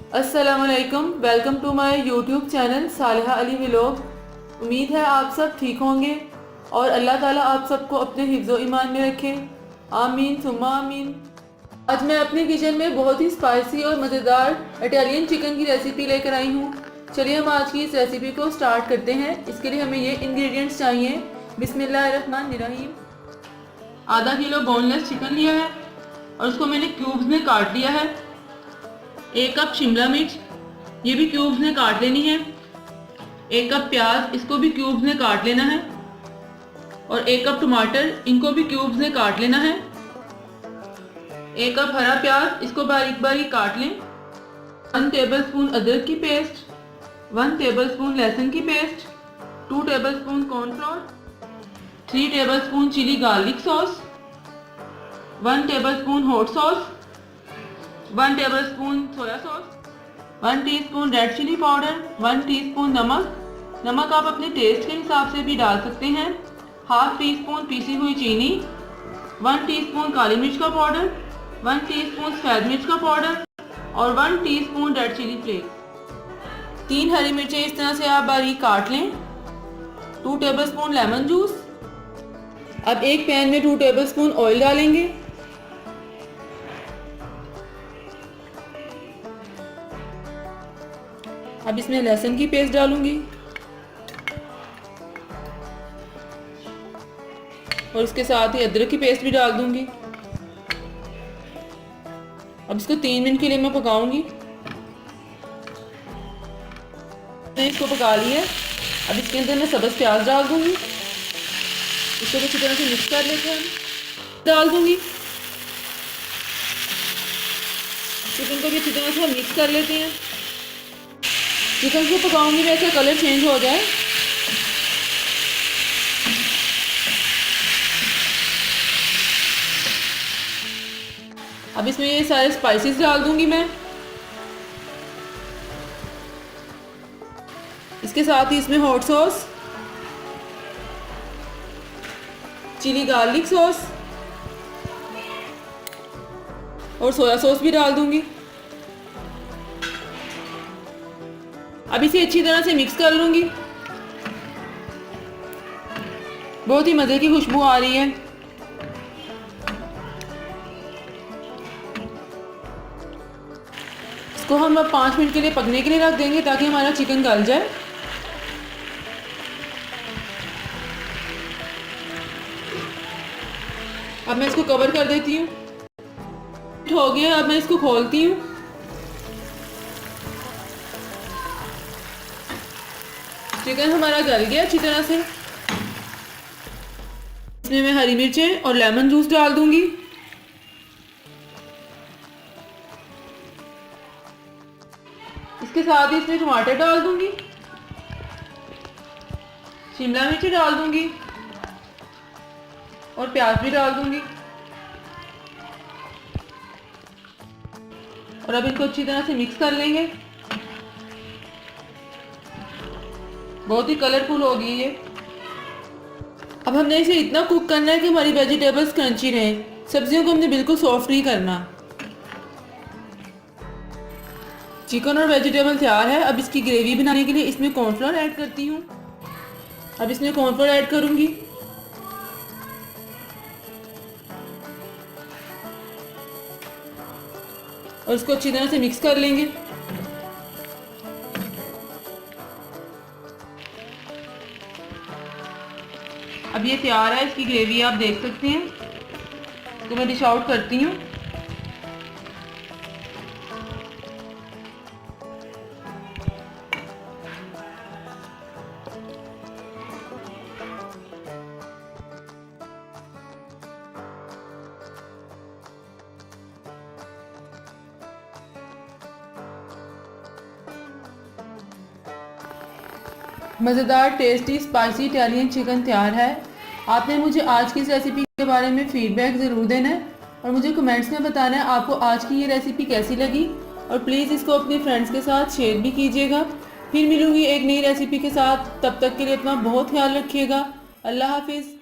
अस्सलामुअलैकुम, welcome to my YouTube channel Saliha Ali vlog. उम्मीद है आप सब ठीक होंगे और अल्लाह ताला आप सबको अपने हिफ्ज़ो ईमान में रखे। आमीन सुम्मा आमीन। आज मैं अपने किचन में बहुत ही स्पाइसी और मज़ेदार इटालियन चिकन की रेसिपी लेकर आई हूँ। चलिए हम आज की इस रेसिपी को स्टार्ट करते हैं। इसके लिए हमें ये इंग्रेडिएंट्स चाहिए। बिस्मिल्लाहिर्रहमानिर्रहीम। आधा किलो बोनलेस चिकन लिया है और उसको मैंने क्यूब्स में काट लिया है। 1 कप शिमला मिर्च, ये भी क्यूब्स में काट लेनी है। 1 कप प्याज, इसको भी क्यूब्स में काट लेना है। और 1 कप टमाटर, इनको भी क्यूब्स में काट लेना है। 1 कप हरा प्याज, इसको बारीक बारीक काट लें। 1 टेबलस्पून अदरक की पेस्ट, 1 टेबलस्पून लहसुन की पेस्ट, 2 tablespoon cornflour, 3 tablespoon chilli garlic sauce, 1 tablespoon hot sauce, 1 tablespoon soya sauce, 1 teaspoon red chilli powder, 1 teaspoon नमक आप अपने टेस्ट के हिसाब से भी डाल सकते हैं। हाफ टी स्पून पीसी हुई चीनी, 1 टीस्पून काली मिर्च का पाउडर, 1 टीस्पून सफ़ेद मिर्च का पाउडर और 1 टीस्पून रेड चिली फ्लेक्स। 3 हरी मिर्चें इस तरह से आप बारीक काट लें। 2 टेबलस्पून लेमन जूस। अब एक पैन में 2 टेबलस्पून ऑयल डालेंगे। अब इसमें लहसुन की पेस्ट डालूंगी और इसके साथ ही अदरक की पेस्ट भी डाल दूंगी। अब इसको 3 मिनट के लिए मैं पकाऊंगी। मैंने इसको पका लिया। अब इसके अंदर मैं सब्ज़ प्याज डाल दूंगी। इसको अच्छी तरह से मिक्स कर लेते हैं। डाल दूंगी। चिकन को भी अच्छी तरह से मिक्स कर लेते हैं। चिकन को पकाऊंगी वैसे कलर चेंज हो जाए। अब इसमें ये सारे स्पाइसेस डाल दूंगी मैं। इसके साथ ही इसमें hot sauce, chilli garlic sauce और सोया सॉस भी डाल दूंगी। अब इसे अच्छी तरह से मिक्स कर लूंगी। बहुत ही मज़े की खुशबू आ रही है। इसको हम अब 5 मिनट के लिए पकने के लिए रख देंगे ताकि हमारा चिकन गल जाए। अब मैं इसको कवर कर देती हूँ। हो गया, अब मैं इसको खोलती हूँ। चिकन हमारा गल गया अच्छी तरह से। इसमें मैं हरी मिर्चें और लेमन जूस डाल दूंगी। इसके साथ ही इसमें टमाटर डाल दूंगी, शिमला मिर्च डाल दूंगी और प्याज भी डाल दूंगी। और अब इनको अच्छी तरह से मिक्स कर लेंगे। बहुत ही कलरफुल होगी ये। अब हमने इसे इतना कुक करना है कि हमारी वेजिटेबल्स क्रंची रहें। सब्जियों को हमने बिल्कुल सॉफ्ट नहीं करना। चिकन और वेजिटेबल तैयार है। अब इसकी ग्रेवी बनाने के लिए इसमें कॉर्नफ्लोर ऐड करती हूँ। अब इसमें कॉर्नफ्लोर ऐड करूँगी। और इसको अच्छी तरह से मिक्स कर लेंगे। अब ये तैयार है। इसकी ग्रेवी आप देख सकते हैं। इसको मैं डिश आउट करती हूँ। मज़ेदार टेस्टी स्पाइसी इटालियन चिकन तैयार है। आपने मुझे आज की इस रेसिपी के बारे में फ़ीडबैक ज़रूर देना है और मुझे कमेंट्स में बताना है आपको आज की ये रेसिपी कैसी लगी। और प्लीज़ इसको अपने फ्रेंड्स के साथ शेयर भी कीजिएगा। फिर मिलूँगी एक नई रेसिपी के साथ। तब तक के लिए अपना बहुत ख्याल रखिएगा। अल्लाह हाफिज़।